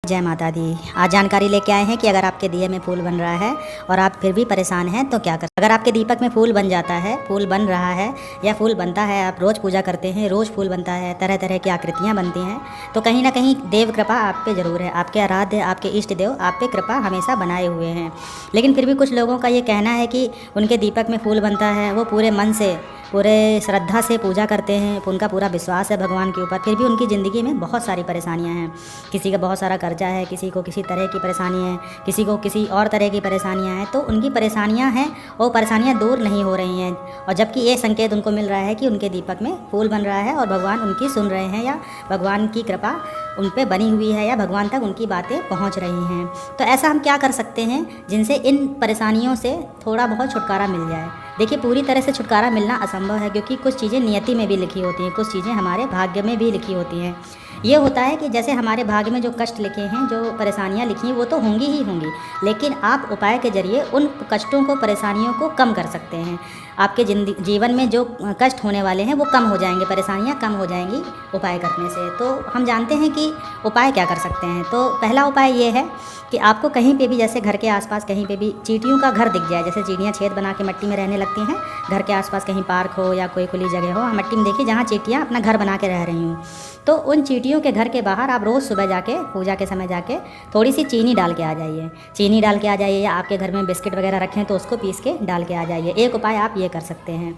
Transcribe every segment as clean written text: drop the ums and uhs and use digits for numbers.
जय माता दी। आज जानकारी लेके आए हैं कि अगर आपके दिए में फूल बन रहा है और आप फिर भी परेशान हैं तो क्या कर। अगर आपके दीपक में फूल बन जाता है, फूल बन रहा है या फूल बनता है, आप रोज़ पूजा करते हैं, रोज़ फूल बनता है, तरह तरह की आकृतियाँ बनती हैं, तो कहीं ना कहीं देव कृपा आप पे ज़रूर है। आपके आराध्य, आपके इष्ट देव आप पे कृपा हमेशा बनाए हुए हैं। लेकिन फिर भी कुछ लोगों का ये कहना है कि उनके दीपक में फूल बनता है, वो पूरे मन से, पूरे श्रद्धा से पूजा करते हैं, उनका पूरा विश्वास है भगवान के ऊपर, फिर भी उनकी ज़िंदगी में बहुत सारी परेशानियां हैं। किसी का बहुत सारा कर्जा है, किसी को किसी तरह की परेशानी है, किसी को किसी और तरह की परेशानियां हैं। तो उनकी परेशानियां हैं, वो परेशानियां दूर नहीं हो रही हैं, और जबकि ये संकेत उनको मिल रहा है कि उनके दीपक में फूल बन रहा है और भगवान उनकी सुन रहे हैं, या भगवान की कृपा उन पे बनी हुई है, या भगवान तक उनकी बातें पहुंच रही हैं। तो ऐसा हम क्या कर सकते हैं जिनसे इन परेशानियों से थोड़ा बहुत छुटकारा मिल जाए। देखिए, पूरी तरह से छुटकारा मिलना असंभव है, क्योंकि कुछ चीज़ें नियति में भी लिखी होती हैं, कुछ चीज़ें हमारे भाग्य में भी लिखी होती हैं। ये होता है कि जैसे हमारे भाग्य में जो कष्ट लिखे हैं, जो परेशानियां लिखी हैं, वो तो होंगी ही होंगी, लेकिन आप उपाय के जरिए उन कष्टों को, परेशानियों को कम कर सकते हैं। आपके जीवन में जो कष्ट होने वाले हैं वो कम हो जाएंगे, परेशानियां कम हो जाएंगी उपाय करने से। तो हम जानते हैं कि उपाय क्या कर सकते हैं। तो पहला उपाय ये है कि आपको कहीं पे भी, जैसे घर के आसपास कहीं पे भी चींटियों का घर दिख जाए, जैसे चिड़ियाँ छेद बना के मिट्टी में रहने लगती हैं, घर के आसपास कहीं पार्क हो या कोई खुली जगह हो, मिट्टी में देखिए जहाँ चींटियाँ अपना घर बना के रह रही हूँ, तो उन चींटियों के घर के बाहर आप रोज़ सुबह जाके, पूजा के समय जाके थोड़ी सी चीनी डाल के आ जाइए। चीनी डाल के आ जाइए, या आपके घर में बिस्किट वगैरह रखें तो उसको पीस के डाल के आ जाइए। एक उपाय आप ये कर सकते हैं।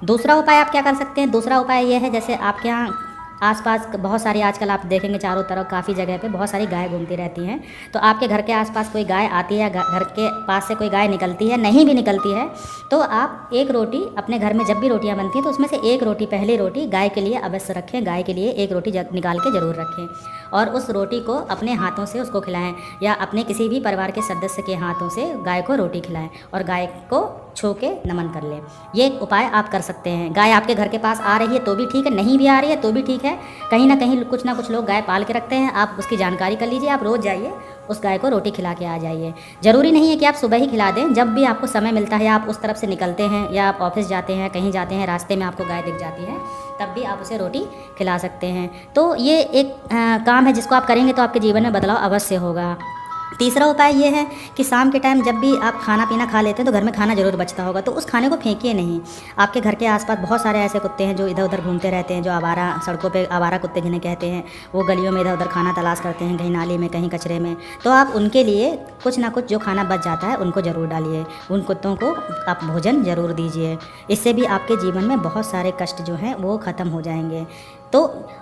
दूसरा उपाय आप क्या कर सकते हैं? दूसरा उपाय ये है, जैसे आपके यहाँ आसपास बहुत सारी, आजकल आप देखेंगे चारों तरफ काफ़ी जगह पे बहुत सारी गाय घूमती रहती हैं, तो आपके घर के आसपास कोई गाय आती है, घर के पास से कोई गाय निकलती है, नहीं भी निकलती है, तो आप एक रोटी अपने घर में, जब भी रोटियां बनती हैं तो उसमें से एक रोटी, पहली रोटी गाय के लिए अवश्य रखें। गाय के लिए एक रोटी निकाल के ज़रूर रखें, और उस रोटी को अपने हाथों से उसको खिलाएं, या अपने किसी भी परिवार के सदस्य के हाथों से गाय को रोटी खिलाएं और गाय को छू के नमन कर लें। ये उपाय आप कर सकते हैं। गाय आपके घर के पास आ रही है तो भी ठीक है, नहीं भी आ रही है तो भी ठीक है, कहीं ना कुछ लोग गाय पाल के रखते हैं। आप उसकी जानकारी कर लीजिए, आप रोज़ जाइए उस गाय को रोटी खिला के आ जाइए। ज़रूरी नहीं है कि आप सुबह ही खिला दें, जब भी आपको समय मिलता है, आप उस तरफ से निकलते हैं या आप ऑफिस जाते हैं, कहीं जाते हैं, रास्ते में आपको गाय दिख जाती है, तब भी आप उसे रोटी खिला सकते हैं। तो ये एक काम है जिसको आप करेंगे तो आपके जीवन में बदलाव अवश्य होगा। तीसरा उपाय ये है कि शाम के टाइम जब भी आप खाना पीना खा लेते हैं तो घर में खाना ज़रूर बचता होगा, तो उस खाने को फेंकिए नहीं। आपके घर के आसपास बहुत सारे ऐसे कुत्ते हैं जो इधर उधर घूमते रहते हैं, जो आवारा, सड़कों पे आवारा कुत्ते जिन्हें कहते हैं, वो गलियों में इधर उधर खाना तलाश करते हैं, कहीं नाली में, कहीं कचरे में। तो आप उनके लिए कुछ ना कुछ जो खाना बच जाता है उनको ज़रूर डालिए, उन कुत्तों को आप भोजन ज़रूर दीजिए। इससे भी आपके जीवन में बहुत सारे कष्ट जो हैं वो ख़त्म हो जाएंगे। तो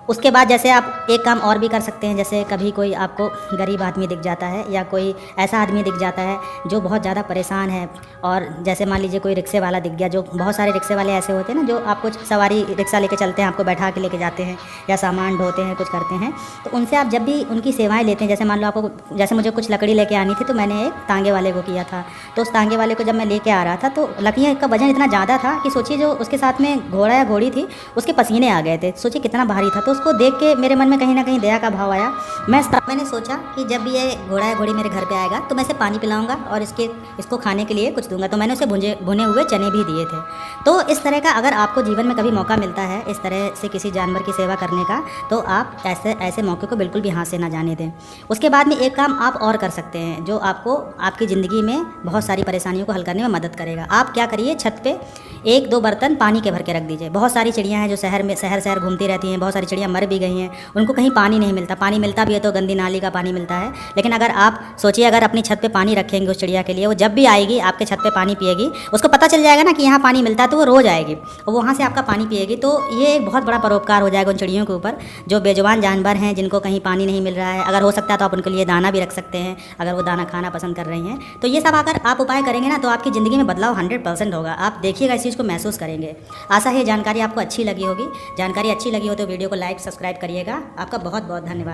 उसके बाद जैसे आप एक काम और भी कर सकते हैं, जैसे कभी कोई आपको गरीब आदमी दिख जाता है या कोई ऐसा आदमी दिख जाता है जो बहुत ज़्यादा परेशान है, और जैसे मान लीजिए कोई रिक्शे वाला दिख गया, जो बहुत सारे रिक्शे वाले ऐसे होते हैं ना, जो आपको सवारी रिक्शा लेके चलते हैं, आपको बैठा के लेके जाते हैं या सामान ढोते हैं, कुछ करते हैं, तो उनसे आप जब भी उनकी सेवाएँ लेते हैं, जैसे मान लो आपको, जैसे मुझे कुछ लकड़ी लेके आनी थी तो मैंने एक तांगे वाले को किया था, तो उस तांगे वाले को जब मैं लेके आ रहा था तो लकड़ियाँ का वजन इतना ज़्यादा था कि सोचिए जो उसके साथ में घोड़ा या घोड़ी थी उसके पसीने आ गए थे, सोचिए कितना भारी था। तो उसको देख के मेरे मन में कहीं ना कहीं दया का भाव आया। मैंने सोचा कि जब भी ये घोड़ा या घोड़ी मेरे घर पे आएगा तो मैं इसे पानी पिलाऊंगा और इसको खाने के लिए कुछ दूंगा, तो मैंने उसे भुने हुए चने भी दिए थे। तो इस तरह का अगर आपको जीवन में कभी मौका मिलता है इस तरह से किसी जानवर की सेवा करने का, तो आप ऐसे मौके को बिल्कुल भी हाथ से ना जाने दें। उसके बाद में एक काम आप और कर सकते हैं जो आपको आपकी ज़िंदगी में बहुत सारी परेशानियों को हल करने में मदद करेगा। आप क्या करिए, छत पे 1-2 बर्तन पानी के भर के रख दीजिए। बहुत सारी चिड़ियाँ हैं जो शहर घूमती रहती हैं, बहुत सारी चिड़ियाँ मर भी गई हैं, उनको कहीं पानी नहीं मिलता, पानी मिलता भी है तो गंदी नाली का पानी मिलता है। लेकिन अगर आप सोचिए, अगर अपनी छत पे पानी रखेंगे उस चिड़िया के लिए, वो जब भी आएगी आपके छत पे पानी पिएगी, उसको पता चल जाएगा ना कि यहाँ पानी मिलता है, तो वो रोज़ आएगी और वहाँ से आपका पानी पिएगी। तो ये एक बहुत बड़ा परोपकार हो जाएगा उन चिड़ियों के ऊपर जो बेजुबान जानवर हैं, जिनको कहीं पानी नहीं मिल रहा है। अगर हो सकता है तो आप उनके लिए दाना भी रख सकते हैं, अगर वो दाना खाना पसंद कर रही हैं। तो ये सब अगर आप उपाय करेंगे ना तो आपकी ज़िंदगी में बदलाव 100% होगा। आप देखिएगा, इस चीज़ को महसूस करेंगे। आशा है जानकारी आपको अच्छी लगी होगी। जानकारी अच्छी लगी हो तो वीडियो को लाइक, सब्सक्राइब करिएगा। आपका बहुत बहुत धन्यवाद।